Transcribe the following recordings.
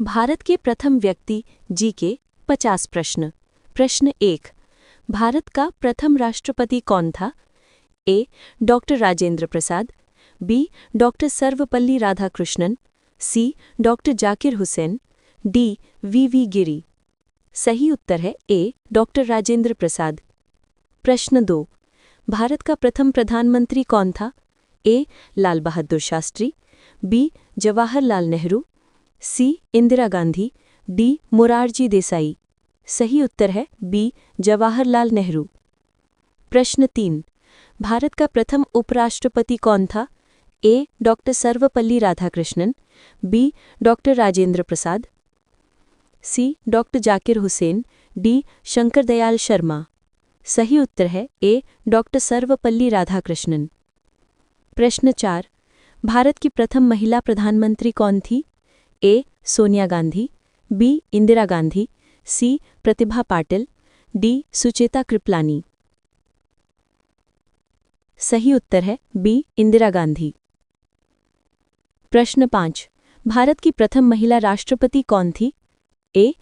भारत के प्रथम व्यक्ति जी के 50 प्रश्न। प्रश्न 1। भारत का प्रथम राष्ट्रपति कौन था? A. Doctor Rajendra Prasad, B. Doctor Sarvepalli Radhakrishnan, C. Doctor Zakir Hussain, D. V Giri. सही उत्तर है ए. डॉक्टर राजेंद्र प्रसाद। प्रश्न 2। भारत का प्रथम प्रधानमंत्री कौन था? ए. लाल बहादुर शास्त्री, बी. जवाहरलाल नेहरू, सी. इंदिरा गांधी, डी. मोरारजी देसाई। सही उत्तर है बी. जवाहरलाल नेहरू। प्रश्न 3। भारत का प्रथम उपराष्ट्रपति कौन था? A. Doctor Sarvepalli Radhakrishnan, B. Doctor Rajendra Prasad, C. Doctor Zakir Hussain, D. Shankar Dayal Sharma. सही उत्तर है ए. डॉक्टर सर्वपल्ली राधाकृष्णन। प्रश्न 4। भारत की प्रथम महिला प्रधानमंत्री कौन थी? ए. सोनिया गांधी, बी. इंदिरा गांधी, सी. प्रतिभा पाटिल, डी. सुचेता कृपलानी। सही उत्तर है बी. इंदिरा गांधी। प्रश्न 5। भारत की प्रथम महिला राष्ट्रपति कौन थी? ए.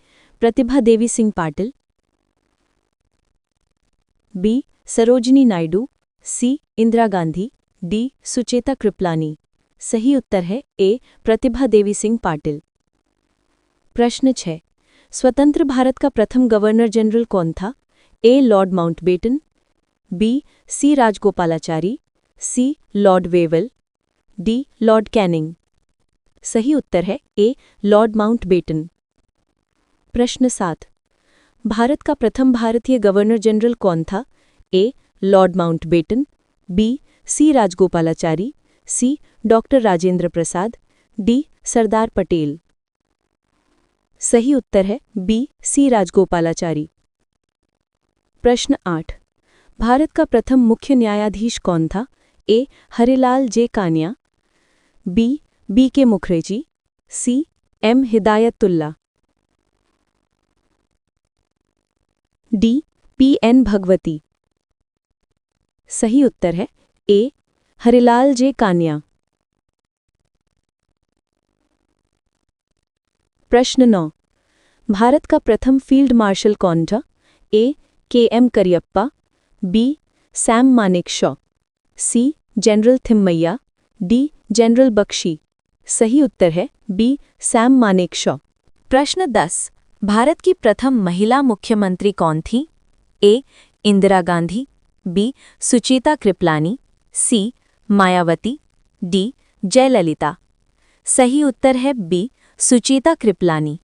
प्रतिभा देवी सिंह पाटिल, बी. सरोजिनी नायडू, सी. इंदिरा गांधी, डी. सुचेता कृपलानी। सही उत्तर है ए. प्रतिभा देवी सिंह पाटिल। प्रश्न 6। स्वतंत्र भारत का प्रथम गवर्नर जनरल कौन था? A. Lord Mountbatten, B. C. Rajagopalachari, C. Lord Wavell, D. Lord Canning. सही उत्तर है ए. Lord Mountbatten. प्रश्न 7। भारत का प्रथम भारतीय गवर्नर जनरल कौन था? A. Lord Mountbatten, B. C. Rajagopalachari, C. Doctor Rajendra Prasad, D. Sardar Patel. सही उत्तर है बी. सी. राजगोपालाचारी। प्रश्न 8। भारत का प्रथम मुख्य न्यायाधीश कौन था? A. Harilal J Kania, B. B K Mukherjea, C. M Hidayatullah, D. P N Bhagwati. सही उत्तर है ए. हरिलाल जे कानिया। प्रश्न 9। भारत का प्रथम फील्ड मार्शल कौन था? A. K M Cariappa, B. Sam Manekshaw, C. General Thimayya, D. General Bakshi. सही उत्तर है बी. सैम मानेकशॉ। प्रश्न 10। भारत की प्रथम महिला मुख्यमंत्री कौन थी? A. Indira Gandhi, B. Sucheta Kripalani, C. Mayawati, D. Jayalalithaa. सही उत्तर है बी. सुचेता कृपलानी।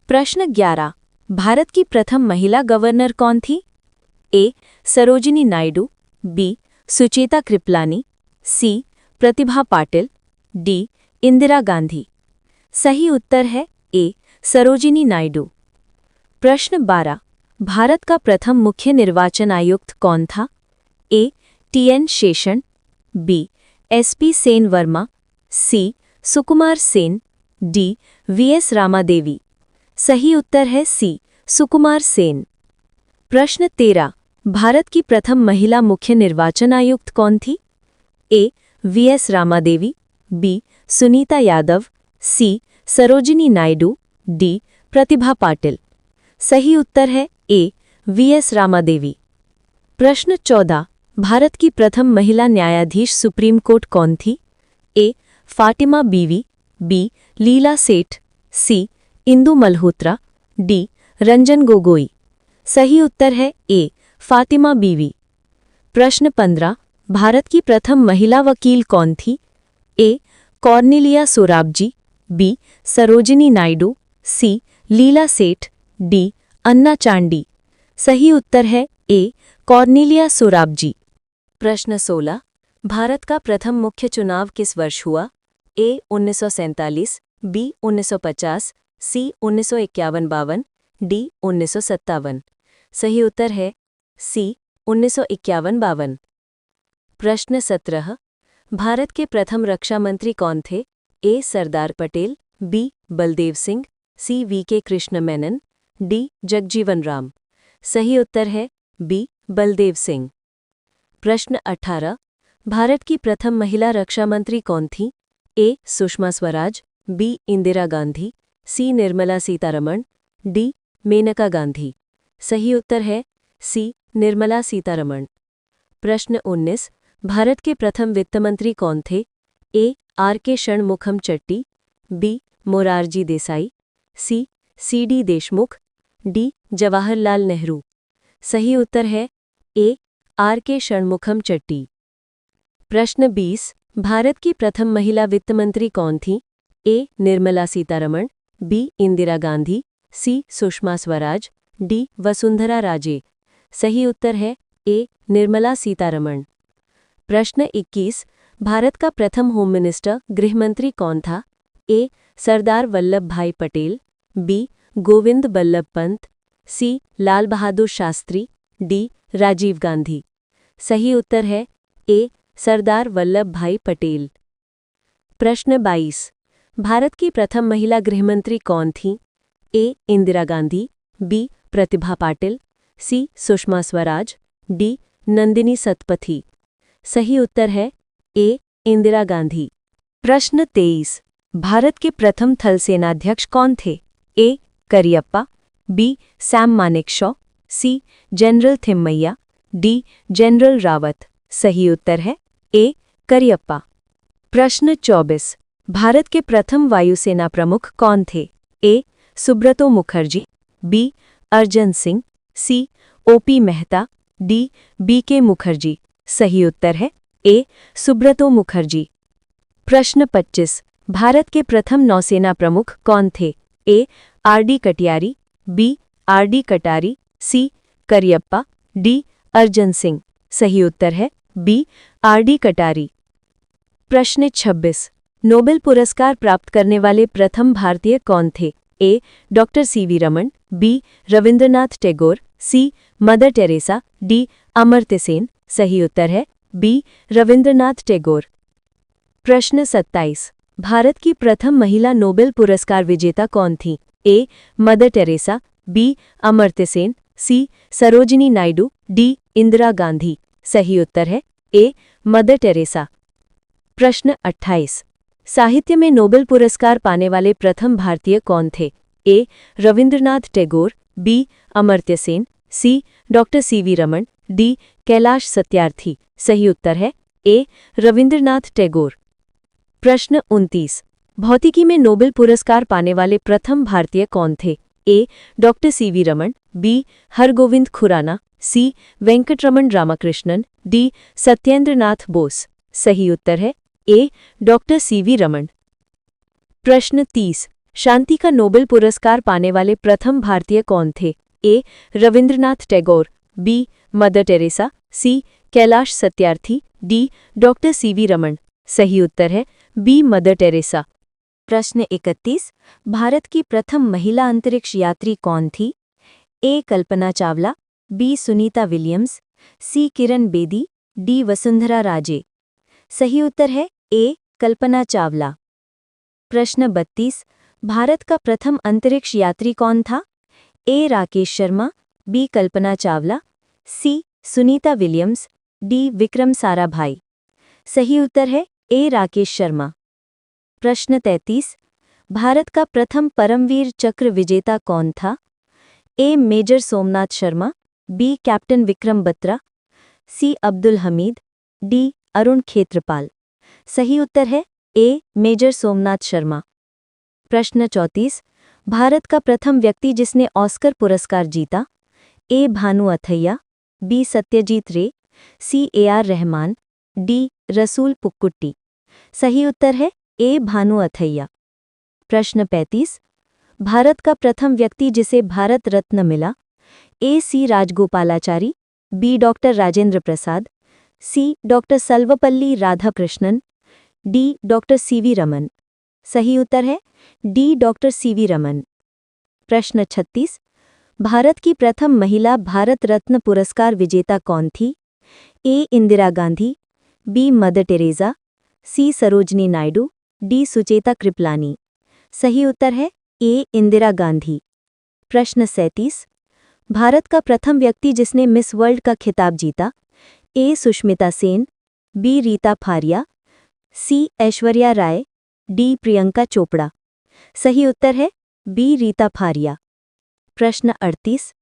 प्रश्न 11। भारत की प्रथम महिला गवर्नर कौन थी? ए. सरोजिनी नायडू, बी. सुचेता कृपलानी, सी. प्रतिभा पाटिल, डी. इंदिरा गांधी। सही उत्तर है ए. सरोजिनी नायडू। प्रश्न 12। भारत का प्रथम मुख्य निर्वाचन आयुक्त कौन था? A. T N Seshan, B. S P Sen Verma, C. Sukumar Sen, D. V S Ramadevi. सही उत्तर है सी. सुकुमार सेन। प्रश्न 13। भारत की प्रथम महिला मुख्य निर्वाचन आयुक्त कौन थी? A. V S Ramadevi, B. Sunita Yadav, C. Sarojini Naidu, D. Pratibha Patil. सही उत्तर है ए. V S Ramadevi. प्रश्न 14। भारत की प्रथम महिला न्यायाधीश सुप्रीम कोर्ट कौन थी? ए. फातिमा बीवी, बी. लीला सेठ, सी. इंदु मल्होत्रा, डी. रंजन गोगोई। सही उत्तर है ए. फातिमा बीवी। प्रश्न 15। भारत की प्रथम महिला वकील कौन थी? A. Cornelia Sorabji, B. Sarojini Naidu, C. Leila Seth, D. अन्ना चांडी। सही उत्तर है ए. कॉर्नेलिया सोराबजी। प्रश्न 16। भारत का प्रथम मुख्य चुनाव किस वर्ष हुआ? ए. 1947, बी. 1950, सी. 1951-52, डी. 1957। सही उत्तर है सी. 1951-52। प्रश्न 17। भारत के प्रथम रक्षा मंत्री कौन थे? A. Sardar Patel, B. Baldev Singh, C. V K Krishna Menon, D. Jagjivan Ram. सही उत्तर है बी. बलदेव सिंह। प्रश्न 18। भारत की प्रथम महिला रक्षा मंत्री कौन थी? ए. सुषमा स्वराज, बी. इंदिरा गांधी, सी निर्मला सीतारमण, डी मेनका गांधी। सही उत्तर है सी निर्मला सीतारमण। प्रश्न 19, भारत के प्रथम वित्त मंत्री कौन थे? A R K Shanmukham Chetty, B Morarji Desai, C D Deshmukh, D Jawaharlal Nehru. सही उत्तर है ए आर के षणमुखम चट्टी। प्रश्न 20, भारत की प्रथम महिला वित्त मंत्री कौन थी? ए निर्मला सीतारमण, बी इंदिरा गांधी, सी सुषमा स्वराज, डी वसुंधरा राजे। सही उत्तर है ए निर्मला सीतारमण। प्रश्न 21, भारत का प्रथम होम मिनिस्टर गृहमंत्री कौन था? ए सरदार वल्लभ भाई पटेल, बी गोविंद बल्लभ पंत, सी लाल बहादुर शास्त्री, डी राजीव गांधी। सही उत्तर है ए सरदार वल्लभ भाई पटेल। प्रश्न 22, भारत की प्रथम महिला गृहमंत्री कौन थी? A Indira Gandhi, B Pratibha Patil, C Sushma Swaraj, D Nandini Satpathy. सही उत्तर है ए इंदिरा गांधी। प्रश्न 23, भारत के प्रथम थल सेनाध्यक्ष कौन थे? A Cariappa, B Sam Manekshaw, C general Thimayya, D general Rawat. सही उत्तर है ए करियप्पा। प्रश्न 24, भारत के प्रथम वायुसेना प्रमुख कौन थे? A Subroto Mukherjee, B Arjan Singh, C OP Mehta, D BK Mukherjee. सही उत्तर है ए सुब्रतो मुखर्जी। प्रश्न 25, भारत के प्रथम नौसेना प्रमुख कौन थे? A RD. Katiyari, B RD. Katari, C Cariappa, D Arjan Singh. सही उत्तर है बी आर.डी. कटारी। प्रश्न 26, नोबेल पुरस्कार प्राप्त करने वाले प्रथम भारतीय कौन थे? A doctor CV. Raman, B Rabindranath Tagore, C mother Teresa, D Amartya Sen. सही उत्तर है बी रविंद्रनाथ टैगोर। प्रश्न 27, भारत की प्रथम महिला नोबेल पुरस्कार विजेता कौन थी? A Mother Teresa, B Amartya Sen, C Sarojini Naidu, D Indira Gandhi. सही उत्तर है ए मदर टेरेसा। प्रश्न 28, साहित्य में नोबेल पुरस्कार पाने वाले प्रथम भारतीय कौन थे? A Rabindranath Tagore, B Amartya Sen, C doctor CV. Raman, D Kailash Satyarthi. सही उत्तर है ए रविंद्रनाथ टैगोर। प्रश्न 29, भौतिकी में नोबेल पुरस्कार पाने वाले प्रथम भारतीय कौन थे? A doctor CV. Raman, B Hargobind Khorana, C Venkatraman Ramakrishnan, D Satyendranath Bose. सही उत्तर है ए डॉक्टर सी.वी. रमन। प्रश्न 30, शांति का नोबेल पुरस्कार पाने वाले प्रथम भारतीय कौन थे? A Rabindranath Tagore, B mother Teresa, C Kailash Satyarthi, D doctor CV. Raman. सही उत्तर है बी मदर टेरेसा। प्रश्न 31, भारत की प्रथम महिला अंतरिक्ष यात्री कौन थी? ए कल्पना चावला, बी सुनीता विलियम्स, सी किरण बेदी, डी वसुंधरा राजे। सही उत्तर है ए कल्पना चावला। प्रश्न 32, भारत का प्रथम अंतरिक्ष यात्री कौन था? ए राकेश शर्मा, बी कल्पना चावला, सी सुनीता विलियम्स, डी विक्रम साराभाई। सही उत्तर है ए राकेश शर्मा। प्रश्न 33, भारत का प्रथम परमवीर चक्र विजेता कौन था? A major Somnath Sharma, B captain Vikram Batra, C Abdul Hamid, D Arun Khetarpal. सही उत्तर है ए मेजर सोमनाथ शर्मा। प्रश्न 34, भारत का प्रथम व्यक्ति जिसने ऑस्कर पुरस्कार जीता? ए भानु अथैया, बी सत्यजीत रे, सी ए.आर. रहमान, डी रसूल पुक्कुट्टी। सही उत्तर है ए भानु अथैया। प्रश्न 35, भारत का प्रथम व्यक्ति जिसे भारत रत्न मिला? A C Rajagopalachari, B doctor Rajendra Prasad, C doctor Sarvepalli Radhakrishnan, D doctor CV. Raman. सही उत्तर है डी डॉक्टर सी.वी. रमन। प्रश्न 36, भारत की प्रथम महिला भारत रत्न पुरस्कार विजेता कौन थी? A Indira Gandhi, B mother Teresa, C Sarojini Naidu, D Sucheta Kripalani. सही उत्तर है ए इंदिरा गांधी। प्रश्न 37, भारत का प्रथम व्यक्ति जिसने मिस वर्ल्ड का खिताब जीता? ए सुष्मिता सेन, बी रीता फारिया, सी ऐश्वर्या राय, डी प्रियंका चोपड़ा। सही उत्तर है बी रीता फारिया। प्रश्न 38।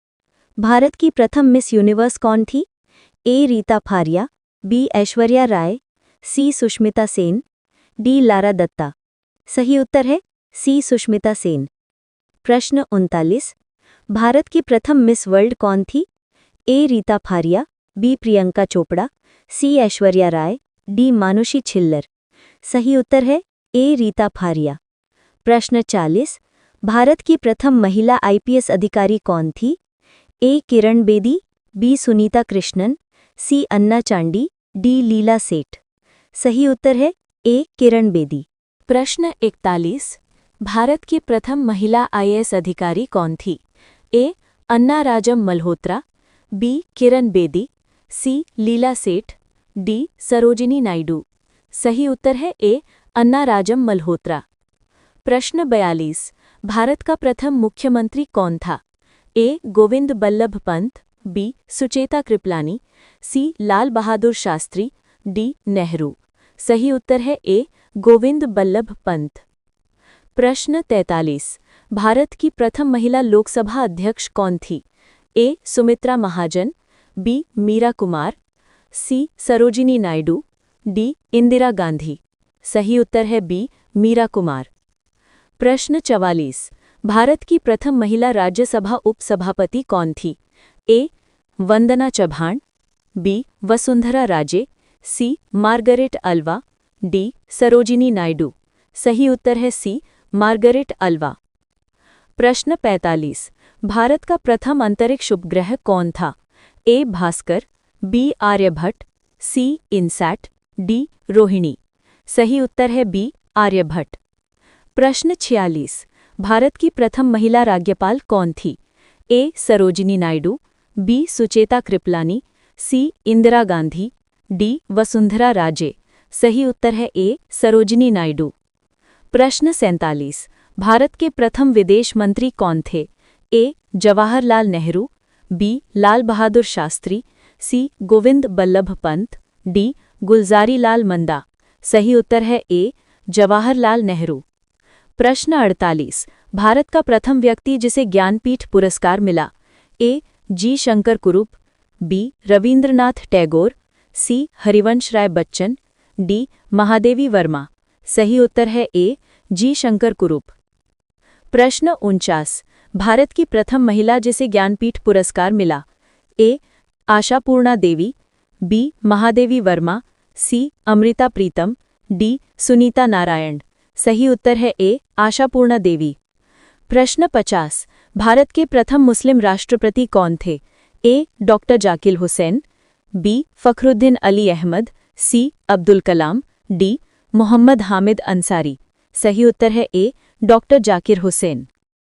भारत की प्रथम मिस यूनिवर्स कौन थी? ए रीता फारिया, बी ऐश्वर्या राय, सी सुष्मिता सेन, डी लारा दत्ता। सही उत्तर है सी सुष्मिता सेन। प्रश्न 39। भारत की प्रथम मिस वर्ल्ड कौन थी? ए रीता फारिया, बी प्रियंका चोपड़ा, सी ऐश्वर्या राय, डी मानुषी छिल्लर। सही उत्तर है ए रीता फारिया। प्रश्न 40। भारत की प्रथम महिला आईपीएस अधिकारी कौन थी? ए किरण बेदी, बी सुनीता कृष्णन, सी अन्ना चांडी, डी लीला सेठ। सही उत्तर है ए किरण बेदी। प्रश्न 41। भारत की प्रथम महिला आईएएस अधिकारी कौन थी? ए अन्ना राजम मल्होत्रा, बी किरण बेदी, सी लीला सेठ, डी सरोजिनी नायडू। सही उत्तर है ए अन्ना राजम मल्होत्रा। प्रश्न 42। भारत का प्रथम मुख्यमंत्री कौन था? ए गोविंद बल्लभ पंत, बी सुचेता कृपलानी, सी लाल बहादुर शास्त्री, डी नेहरू। सही उत्तर है ए गोविंद बल्लभ पंत। प्रश्न 43। भारत की प्रथम महिला लोकसभा अध्यक्ष कौन थी? ए सुमित्रा महाजन, बी मीरा कुमार, सी सरोजिनी नायडू, डी इंदिरा गांधी। सही उत्तर है बी मीरा कुमार। प्रश्न 44। भारत की प्रथम महिला राज्यसभा उपसभापति कौन थी? A Vandana Chavan, B Vasundhara Raje, C Margaret Alva, D Sarojini Naidu. सही उत्तर है सी मार्गरेट अल्वा। प्रश्न 45। भारत का प्रथम अंतरिक्ष उपग्रह कौन था? ए भास्कर, बी आर्यभट्ट, सी इनसैट, डी रोहिणी। सही उत्तर है बी आर्यभट्ट। प्रश्न 46। भारत की प्रथम महिला राज्यपाल कौन थी? ए सरोजिनी नायडू, बी सुचेता कृपलानी, सी इंदिरा गांधी, डी वसुंधरा राजे। सही उत्तर है ए सरोजिनी नायडू। प्रश्न 47। भारत के प्रथम विदेश मंत्री कौन थे? ए जवाहरलाल नेहरू, बी लाल बहादुर शास्त्री, सी गोविंद बल्लभ पंत, डी गुलजारी लाल नंदा। सही उत्तर है ए जवाहरलाल नेहरू। प्रश्न 48। भारत का प्रथम व्यक्ति जिसे ज्ञानपीठ पुरस्कार मिला? ए जी शंकर कुरुप, बी रवींद्रनाथ टैगोर, सी हरिवंश राय बच्चन, डी महादेवी वर्मा। सही उत्तर है ए जी शंकर कुरुप। प्रश्न 49। भारत की प्रथम महिला जिसे ज्ञानपीठ पुरस्कार मिला? ए आशापूर्णा देवी, बी महादेवी वर्मा, सी अमृता प्रीतम, डी सुनीता नारायण। सही उत्तर है ए आशापूर्णा देवी। प्रश्न 50। भारत के प्रथम मुस्लिम राष्ट्रपति कौन थे? A doctor Zakir Hussain, B Fakhruddin Ali Ahmad, C Abdul Kalam, D Mohammad Hamid Ansari. सही उत्तर है ए डॉक्टर जाकिर हुसैन।